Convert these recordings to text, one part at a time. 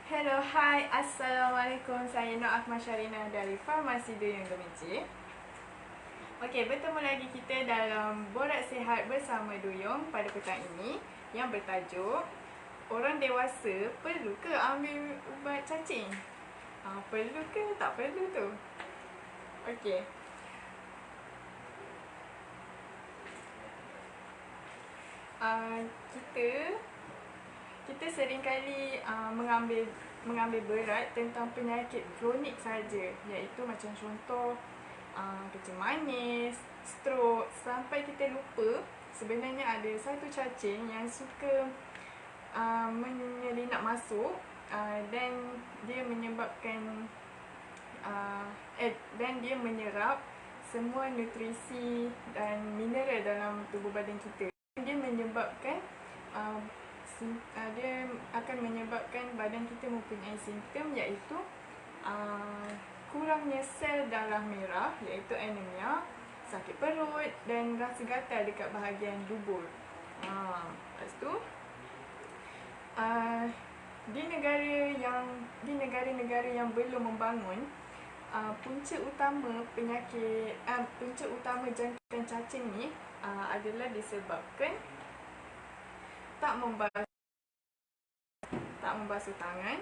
Hello, hai, Assalamualaikum. Saya Nur Ahmad Syarina dari Farmasi Duyung Gemeja. Okey, bertemu lagi kita dalam Borak Sihat bersama Duyung pada petang ini yang bertajuk orang dewasa perlu ke ambil ubat cacing? Perlu ke tak perlu tu? Okey. Kita seringkali mengambil berat tentang penyakit kronik saja, iaitu macam contoh kencing manis, strok, sampai kita lupa sebenarnya ada satu cacing yang suka menyelinap masuk dan dia menyebabkan dan dia menyerap semua nutrisi dan mineral dalam tubuh badan kita. Dia menyebabkan dia akan menyebabkan badan kita mempunyai simptom iaitu kurangnya sel darah merah iaitu anemia, sakit perut dan rasa gatal dekat bahagian dubur. Lepas tu di negara-negara yang belum membangun, punca utama jangkitan cacing ni adalah disebabkan tak membasuh tangan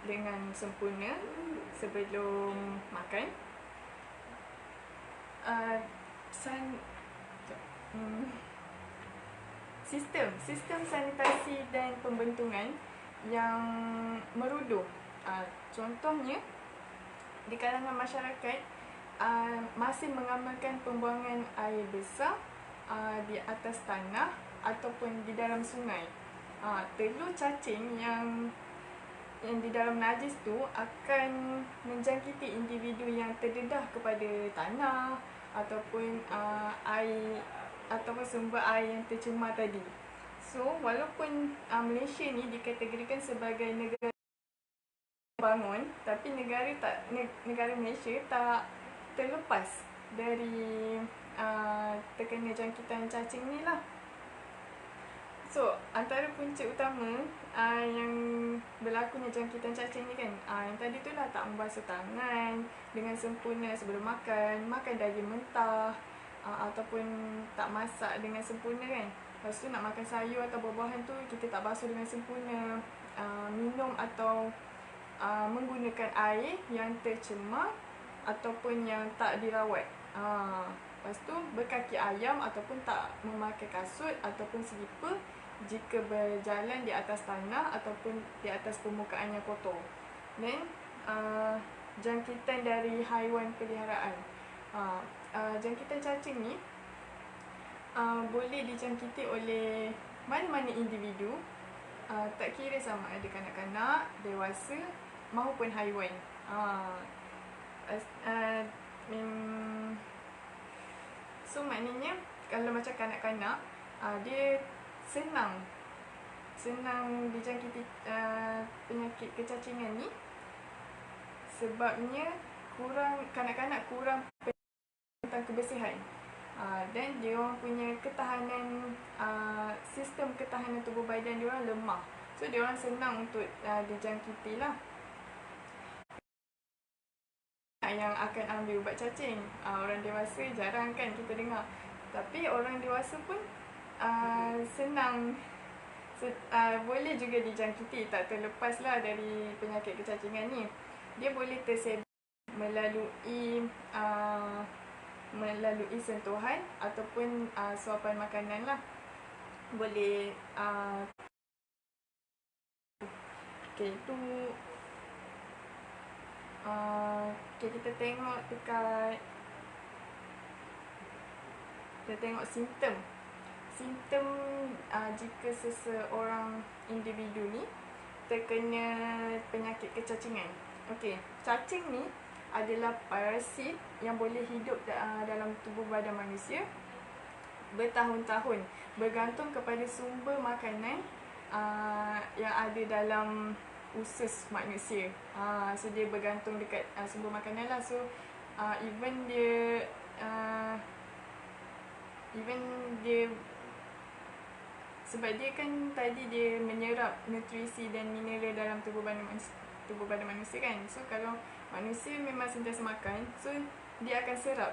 dengan sempurna sebelum makan. Sistem sanitasi dan pembentungan yang meruduh. Contohnya di kalangan masyarakat masih mengamalkan pembuangan air besar di atas tanah ataupun di dalam sungai. Telur cacing yang di dalam najis tu akan menjangkiti individu yang terdedah kepada tanah ataupun air ataupun sumber air yang tercemar tadi. So, walaupun Malaysia ni dikategorikan sebagai negara bangun, tapi negara Malaysia tak terlepas dari terkena jangkitan cacing ni lah. So, antara punca utama yang berlakunya jangkitan cacing ni kan, yang tadi tu lah tak membasuh tangan dengan sempurna sebelum makan daging mentah, ataupun tak masak dengan sempurna kan. Lepas tu nak makan sayur atau buah-buahan tu kita tak basuh dengan sempurna, minum atau menggunakan air yang tercemar ataupun yang tak dirawat. Lepas tu berkaki ayam ataupun tak memakai kasut ataupun selipar jika berjalan di atas tanah ataupun di atas permukaan yang kotor. Dan jangkitan dari haiwan peliharaan. Jangkitan cacing ni boleh dijangkiti oleh mana-mana individu, tak kira sama ada kanak-kanak, dewasa maupun haiwan. So maknanya kalau macam kanak-kanak, dia senang dijangkiti penyakit kecacingan ni sebabnya kanak-kanak kurang tentang kebersihan, dan dia orang punya ketahanan, sistem ketahanan tubuh badan dia orang lemah. So dia orang senang untuk dijangkiti lah. Yang akan ambil ubat cacing, orang dewasa jarang kan kita dengar, tapi orang dewasa pun senang boleh juga dijangkiti, tak terlepas lah dari penyakit kecacingan ni. Dia boleh tersebar melalui sentuhan ataupun suapan makanan lah. Boleh itu kita tengok simptom jika seseorang individu ni terkena penyakit kecacingan. Cacing ni adalah parasit yang boleh hidup dalam tubuh badan manusia bertahun-tahun, bergantung kepada sumber makanan yang ada dalam usus manusia. So dia bergantung dekat sumber makanan lah. So even dia Sebab dia kan tadi dia menyerap nutrisi dan mineral dalam tubuh badan manusia kan. So kalau manusia memang sentiasa makan, so dia akan serap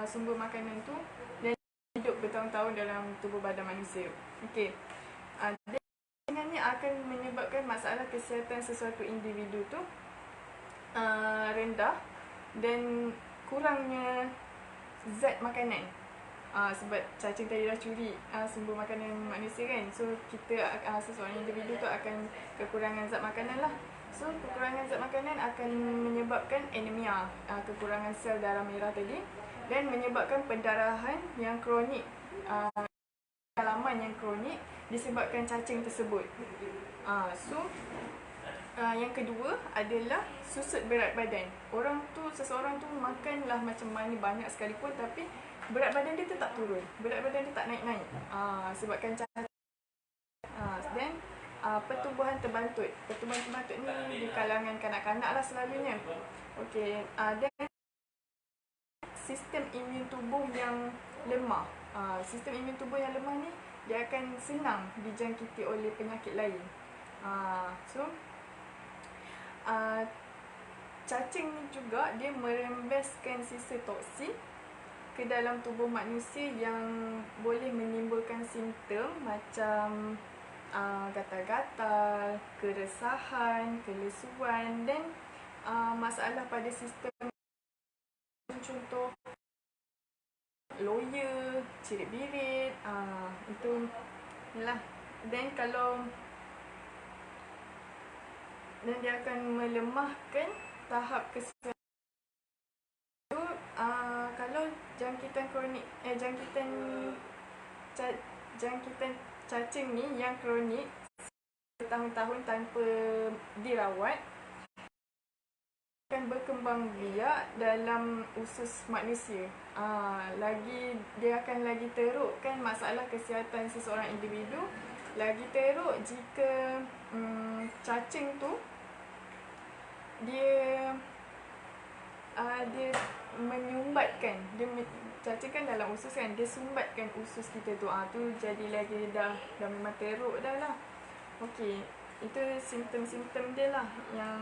sumber makanan tu dan hidup bertahun-tahun dalam tubuh badan manusia. Okey. Dengannya akan menyebabkan masalah kesihatan sesuatu individu tu rendah dan kurangnya zat makanan. Sebab cacing tadi dah curi sumber makanan manusia kan. So kita seseorang individu tu akan kekurangan zat makanan lah. So kekurangan zat makanan akan menyebabkan anemia, kekurangan sel darah merah tadi, dan menyebabkan pendarahan yang kronik, dalaman yang kronik disebabkan cacing tersebut. Yang kedua adalah susut berat badan. Seseorang tu makanlah macam mana banyak sekalipun, tapi berat badan dia tu tak turun, berat badan dia tak naik-naik, sebabkan cacing. Dan pertumbuhan terbantut. Pertumbuhan terbantut ni di kalangan kanak-kanak lah selalunya. Okey, dan sistem imun tubuh yang lemah. Sistem imun tubuh yang lemah ni dia akan senang dijangkiti oleh penyakit lain. Cacing ni juga dia merembeskan sisa toksin ke dalam tubuh manusia yang boleh menimbulkan simptom macam gatal-gatal, keresahan, kelesuan dan masalah pada sistem, contoh loya, cirit-birit, itu lah. Dan dia akan melemahkan tahap kesihatan. Kalau jangkitan kronik, jangkitan cacing ni yang kronik bertahun-tahun tanpa dirawat, akan berkembang biak dalam usus manusia. Lagi dia akan lagi terukkan masalah kesihatan seseorang individu. Lagi teruk jika cacing tu dia menyumbatkan, cacing kan dalam usus kan, dia sumbatkan usus kita tu. Tu jadi lagi dah memang teruk dah lah. Okey, itu simptom-simptom dia lah yang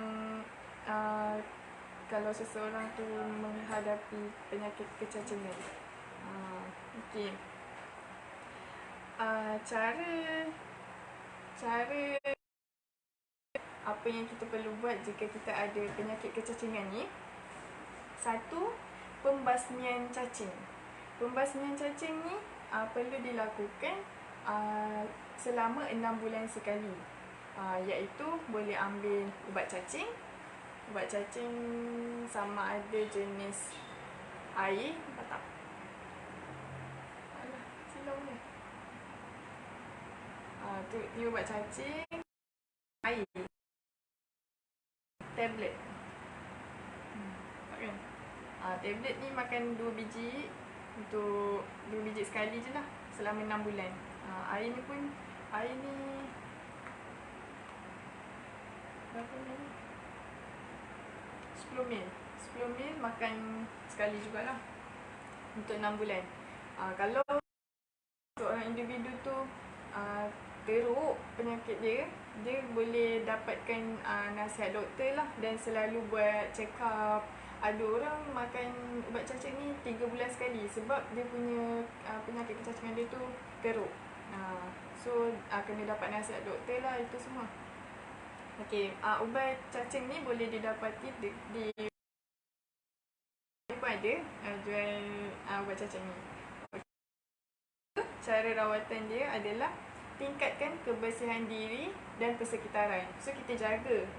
kalau seseorang tu menghadapi penyakit kecacingan. Okey. Cara apa yang kita perlu buat jika kita ada penyakit kecacingan ni. Satu, pembasmian cacing. Pembasmian cacing ni perlu dilakukan selama 6 bulan sekali. Iaitu boleh ambil ubat cacing. Ubat cacing sama ada jenis air tak? Alah, silau ni. Ni ubat cacing, air, tablet. Nampak kan? Tablet ni makan 2 biji untuk 2 biji sekali je lah selama 6 bulan. Air ni berapa ni? 10 mil makan sekali jugalah untuk 6 bulan. Kalau seorang individu tu teruk penyakit dia boleh dapatkan nasihat doktor lah dan selalu buat check up. Ada orang makan ubat cacing ni 3 bulan sekali sebab dia punya penyakit kecacingan dia tu teruk. So kena dapat nasihat doktor lah itu semua. Okey, ubat cacing ni boleh didapati di pun ada jual ubat cacing ni. Cara rawatan dia adalah tingkatkan kebersihan diri dan persekitaran. So kita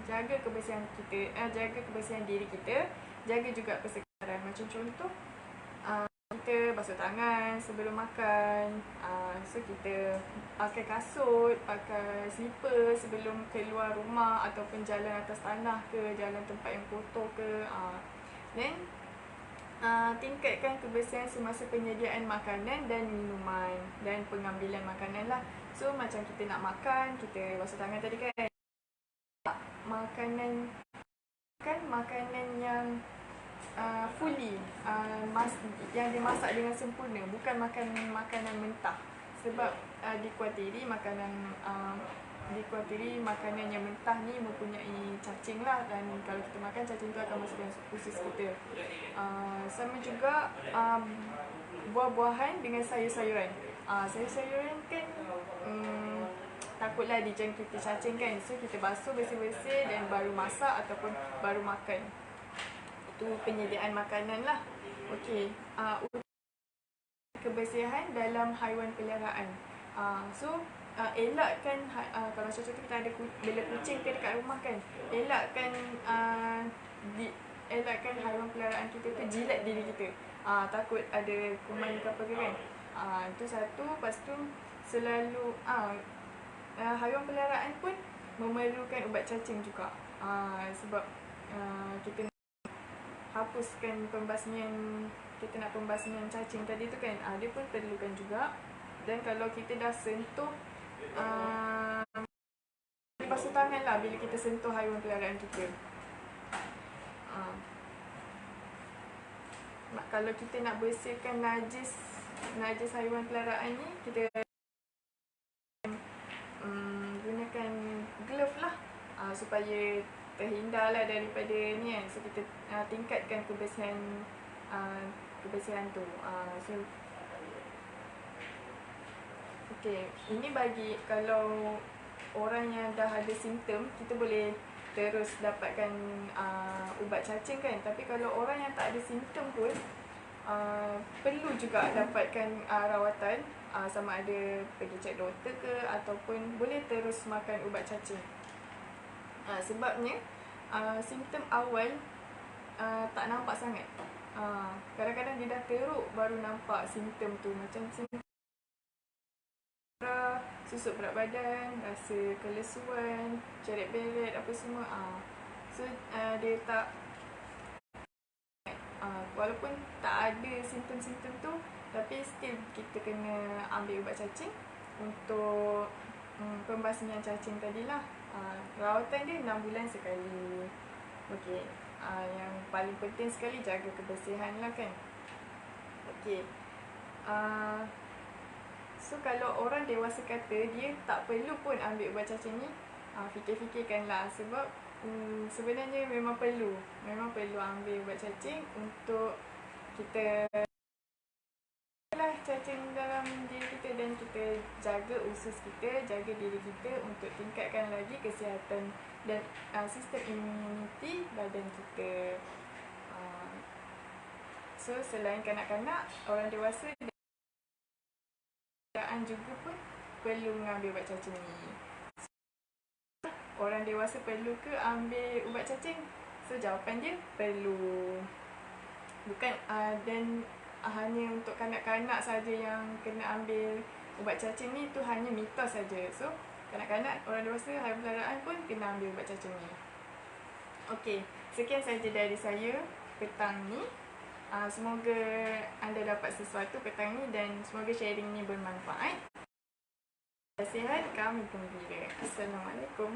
jaga kebersihan kita, jaga kebersihan diri kita, jaga juga persekitaran. Macam contoh kita basuh tangan sebelum makan. So kita pakai kasut, pakai slipper sebelum keluar rumah ataupun jalan atas tanah ke, jalan tempat yang kotor ke. Then tingkatkan kebersihan semasa penyediaan makanan dan minuman dan pengambilan makanan lah. So macam kita nak makan, kita basuh tangan tadi kan. Makanan yang fully yang dimasak dengan sempurna, bukan makan makanan mentah. sebab dikuatiri makanan yang mentah ni mempunyai cacing lah, dan kalau kita makan cacing tu akan masuk dalam usus kita. Sama juga buah-buahan dengan sayur-sayuran. Sayur-sayuran kan takutlah dijangkiti cacing kan, so kita basuh bersih-bersih dan baru masak ataupun baru makan. Itu penyediaan makanan lah. Okey, kebersihan dalam haiwan peliharaan. Elakkan kalau contoh kita ada bela kucing ke dekat rumah kan, elakkan haiwan peliharaan kita tu jilat diri kita. Takut ada kuman ke apa ke kan. Itu satu. Lepas tu selalu haiwan peliharaan pun memerlukan ubat cacing juga. Sebab kita nak hapuskan pembasmian, kita nak pembasmian cacing tadi tu kan, dia pun perlukan juga. Dan kalau kita dah sentuh, basuh tangan lah bila kita sentuh haiwan peliharaan kita. Kalau kita nak bersihkan najis haiwan peliharaan ni, kita gunakan glove lah, supaya terhindar lah daripada ni kan. So kita tingkatkan kebersihan tu. Okay, ini bagi kalau orang yang dah ada simptom, kita boleh terus dapatkan ubat cacing kan. Tapi kalau orang yang tak ada simptom pun perlu juga dapatkan rawatan, sama ada pergi cek doktor ke ataupun boleh terus makan ubat cacing. Sebabnya simptom awal tak nampak sangat. Kadang-kadang dia dah teruk baru nampak simptom tu, macam simptom susut berat badan, rasa kelesuan, ceret-beret apa semua. So dia tak walaupun tak ada simptom-simptom tu, tapi still kita kena ambil ubat cacing untuk pembasmian cacing tadilah. Rawatan dia 6 bulan sekali. Okey. Yang paling penting sekali jaga kebersihan lah kan. Okey. So kalau orang dewasa kata dia tak perlu pun ambil ubat cacing ni, fikir-fikirkanlah, sebab sebenarnya memang perlu ambil ubat cacing untuk kita lah cacing dalam diri kita, dan kita jaga usus kita, jaga diri kita untuk tingkatkan lagi kesihatan dan sistem imuniti badan kita. So selain kanak-kanak, orang dewasa juga pun perlu mengambil ubat cacing ni. Orang dewasa perlu ke ambil ubat cacing? So jawapan dia perlu. Bukan dan hanya untuk kanak-kanak saja yang kena ambil ubat cacing ni, tu hanya mitos saja. So kanak-kanak, orang dewasa, haiwan peliharaan pun kena ambil ubat cacing ni. Okey, sekian saja dari saya petang ni. Semoga anda dapat sesuatu petang ni dan semoga sharing ni bermanfaat. Sihat, kami gembira. Assalamualaikum.